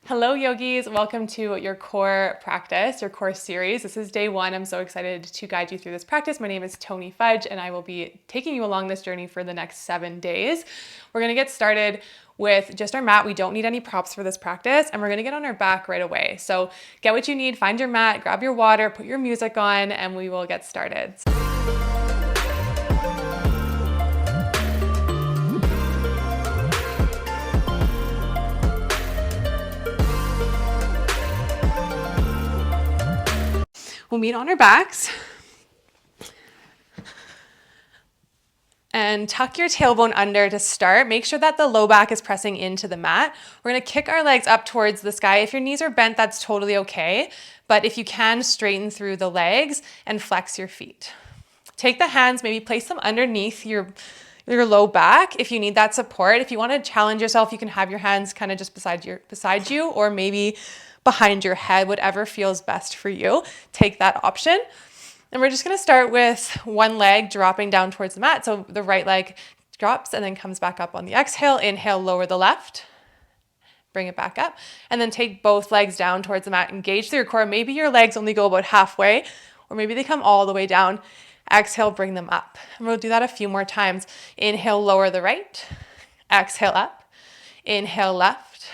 Hello yogis, welcome to your core practice, your core series. This is day one. I'm so excited to guide you through this practice. My name is Tony Fudge and I will be taking you along this journey for the next 7 days. We're gonna get started with just our mat. We don't need any props for this practice and we're gonna get on our back right away. So get what you need, find your mat, grab your water, put your music on, and we will get started. We'll meet on our backs and tuck your tailbone under to start. Make sure that the low back is pressing into the mat. We're gonna kick our legs up towards the sky. If your knees are bent, that's totally okay. But if you can, straighten through the legs and flex your feet. Take the hands, maybe place them underneath your low back if you need that support. If you wanna challenge yourself, you can have your hands kind of just beside you or maybe behind your head, whatever feels best for you. Take that option. And we're just gonna start with one leg dropping down towards the mat. So the right leg drops and then comes back up on the exhale. Inhale, lower the left, bring it back up. And then take both legs down towards the mat. Engage through your core. Maybe your legs only go about halfway, or maybe they come all the way down. Exhale, bring them up. And we'll do that a few more times. Inhale, lower the right. Exhale, up. Inhale, left.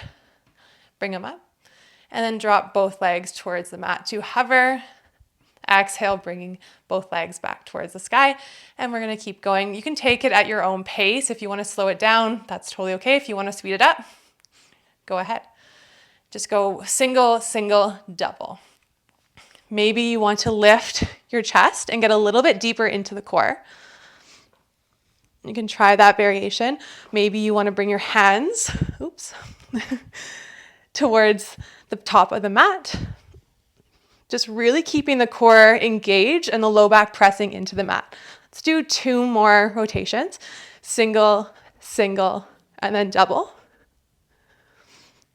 Bring them up. And then drop both legs towards the mat to hover. Exhale, bringing both legs back towards the sky. And we're gonna keep going. You can take it at your own pace. If you wanna slow it down, that's totally okay. If you wanna speed it up, go ahead. Just go single, single, double. Maybe you want to lift your chest and get a little bit deeper into the core. You can try that variation. Maybe you wanna bring your hands, towards the top of the mat. Just really keeping the core engaged and the low back pressing into the mat. Let's do 2 more rotations. Single, single, and then double.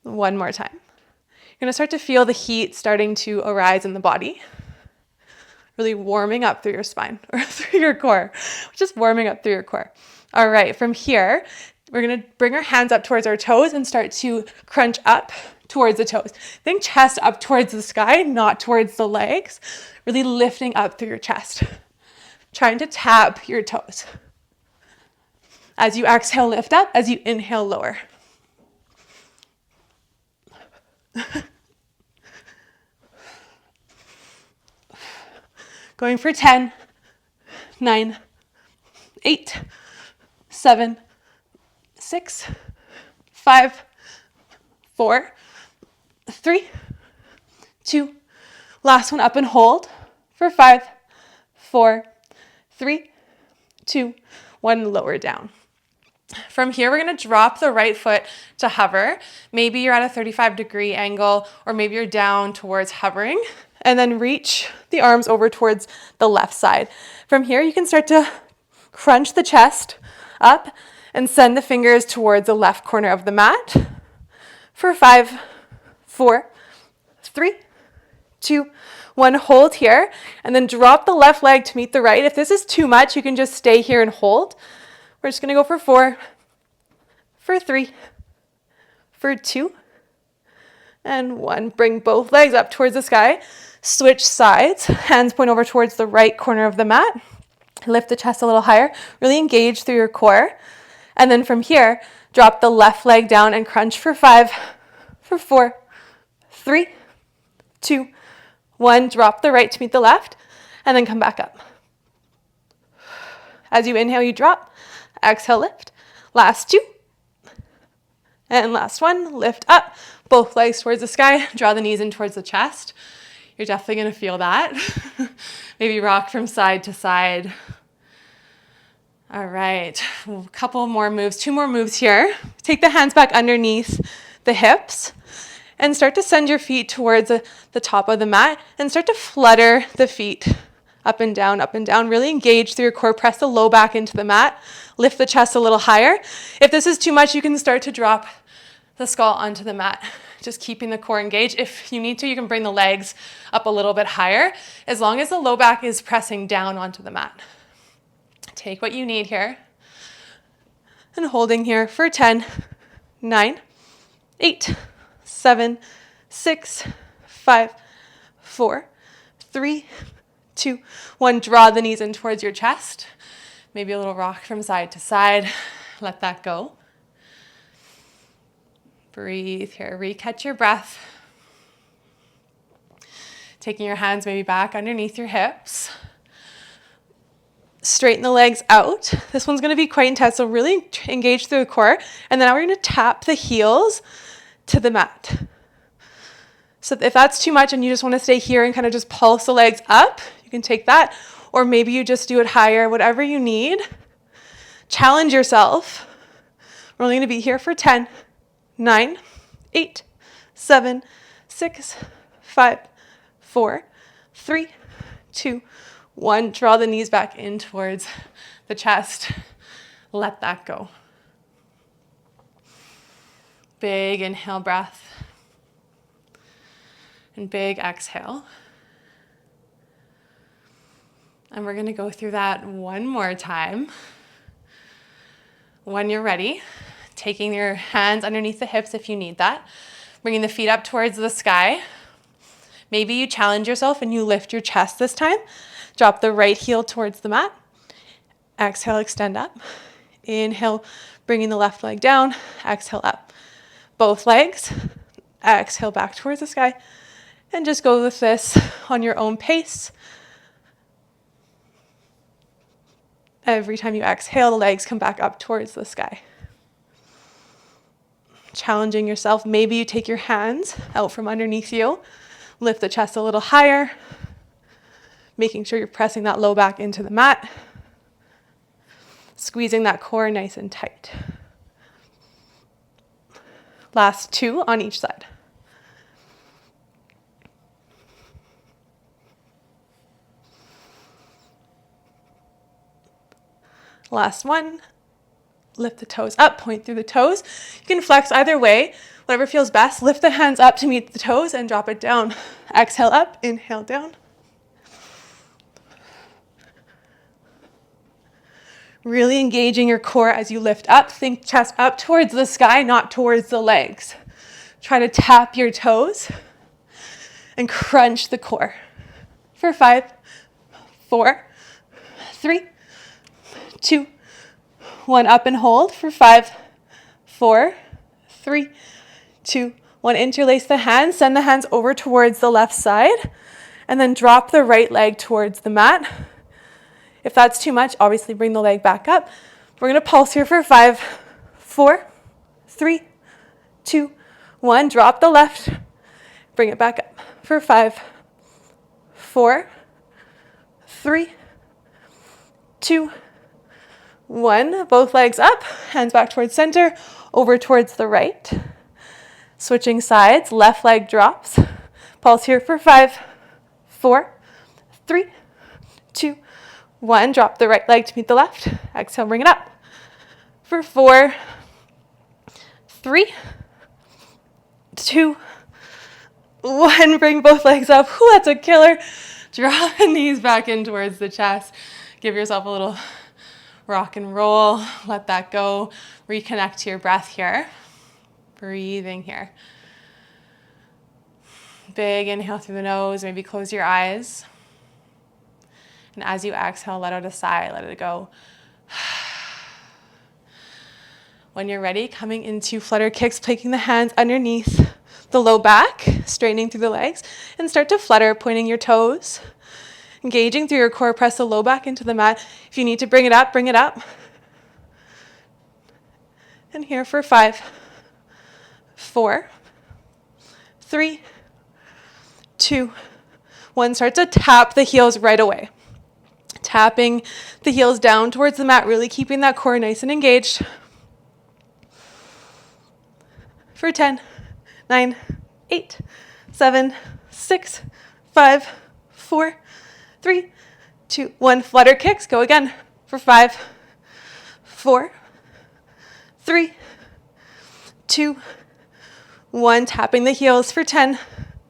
One more time. You're gonna start to feel the heat starting to arise in the body. Really warming up through your spine or through your core. Just warming up through your core. All right, from here, we're gonna bring our hands up towards our toes and start to crunch up towards the toes. Think chest up towards the sky, not towards the legs. Really lifting up through your chest. Trying to tap your toes. As you exhale, lift up. As you inhale, lower. Going for 10, 9, 8, 7, 6, 5, 4, 3, 2, last one up and hold for 5, 4, 3, 2, 1, lower down. From here, we're gonna drop the right foot to hover. Maybe you're at a 35-degree angle, or maybe you're down towards hovering, and then reach the arms over towards the left side. From here, you can start to crunch the chest up and send the fingers towards the left corner of the mat for 5, 4, 3, 2, 1. Hold here, and then drop the left leg to meet the right. If this is too much, you can just stay here and hold. We're just gonna go for 4, for 3, for 2, and 1. Bring both legs up towards the sky. Switch sides. Hands point over towards the right corner of the mat. Lift the chest a little higher. Really engage through your core. And then from here, drop the left leg down and crunch for 5, for 4, 3, 2, 1. Drop the right to meet the left, and then come back up. As you inhale, you drop. Exhale, lift. Last 2. And last 1. Lift up. Both legs towards the sky. Draw the knees in towards the chest. You're definitely going to feel that. Maybe rock from side to side. All right, a couple more moves, 2 more moves here. Take the hands back underneath the hips and start to send your feet towards the top of the mat and start to flutter the feet up and down, really engage through your core, press the low back into the mat, lift the chest a little higher. If this is too much, you can start to drop the skull onto the mat, just keeping the core engaged. If you need to, you can bring the legs up a little bit higher, as long as the low back is pressing down onto the mat. Take what you need here, and holding here for 10, 9, 8, 7, 6, 5, 4, 3, 2, 1. Draw the knees in towards your chest. Maybe a little rock from side to side. Let that go. Breathe here. Recatch your breath. Taking your hands maybe back underneath your hips. Straighten the legs out. This one's going to be quite intense, so really engage through the core. And then now we're going to tap the heels to the mat. So if that's too much and you just want to stay here and kind of just pulse the legs up, you can take that. Or maybe you just do it higher, whatever you need. Challenge yourself. We're only going to be here for 10, 9, 8, 7, 6, 5, 4, 3, 2, 1. Draw the knees back in towards the chest. Let that go. Big inhale breath. And big exhale. And we're going to go through that one more time. When you're ready, taking your hands underneath the hips if you need that. Bringing the feet up towards the sky. Maybe you challenge yourself and you lift your chest this time. Drop the right heel towards the mat. Exhale, extend up. Inhale, bringing the left leg down. Exhale, up. Both legs. Exhale, back towards the sky. And just go with this on your own pace. Every time you exhale, the legs come back up towards the sky. Challenging yourself. Maybe you take your hands out from underneath you. Lift the chest a little higher. Making sure you're pressing that low back into the mat. Squeezing that core nice and tight. Last 2 on each side. Last one. Lift the toes up, point through the toes. You can flex either way, whatever feels best. Lift the hands up to meet the toes and drop it down. Exhale up, inhale down. Really engaging your core as you lift up. Think chest up towards the sky, not towards the legs. Try to tap your toes and crunch the core. For 5, 4, 3, 2, 1. Up and hold for 5, 4, 3, 2, 1. Interlace the hands. Send the hands over towards the left side. And then drop the right leg towards the mat. If that's too much, obviously bring the leg back up. We're going to pulse here for 5, 4, 3, 2, 1. Drop the left. Bring it back up for 5, 4, 3, 2, 1. Both legs up. Hands back towards center. Over towards the right. Switching sides. Left leg drops. Pulse here for 5, 4, 3, 2, 1. Drop the right leg to meet the left. Exhale, bring it up. For 4, 3, 2, 1. Bring both legs up. Whew, that's a killer. Draw the knees back in towards the chest. Give yourself a little rock and roll. Let that go. Reconnect to your breath here. Breathing here. Big inhale through the nose. Maybe close your eyes. And as you exhale, let out a sigh. Let it go. When you're ready, coming into flutter kicks, taking the hands underneath the low back, straightening through the legs, and start to flutter, pointing your toes. Engaging through your core, press the low back into the mat. If you need to bring it up, bring it up. And here for 5, 4, 3, 2, 1. Start to tap the heels right away. Tapping the heels down towards the mat, really keeping that core nice and engaged. For 10, 9, 8, 7, 6, 5, 4, 3, 2, 1. Flutter kicks. Go again. For 5, 4, 3, 2, 1. Tapping the heels for 10,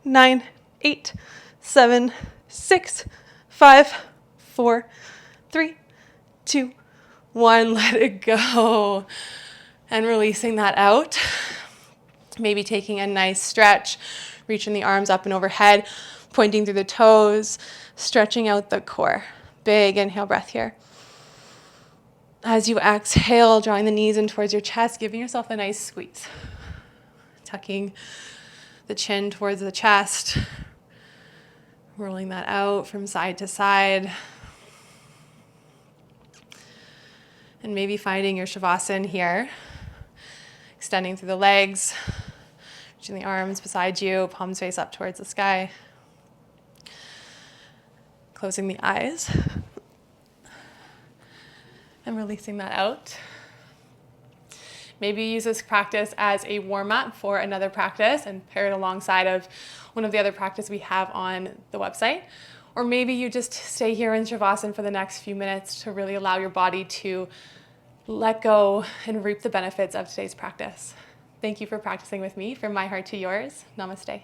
9, 8, 7, 6, 5, 4, 3, 2, 1. Let it go. And releasing that out. Maybe taking a nice stretch, reaching the arms up and overhead, pointing through the toes, stretching out the core. Big inhale breath here. As you exhale, drawing the knees in towards your chest, giving yourself a nice squeeze. Tucking the chin towards the chest, rolling that out from side to side. And maybe finding your Shavasana here. Extending through the legs, reaching the arms beside you, palms face up towards the sky. Closing the eyes. And releasing that out. Maybe use this practice as a warm-up for another practice and pair it alongside of one of the other practices we have on the website. Or maybe you just stay here in Shavasana for the next few minutes to really allow your body to let go and reap the benefits of today's practice. Thank you for practicing with me. From my heart to yours, namaste.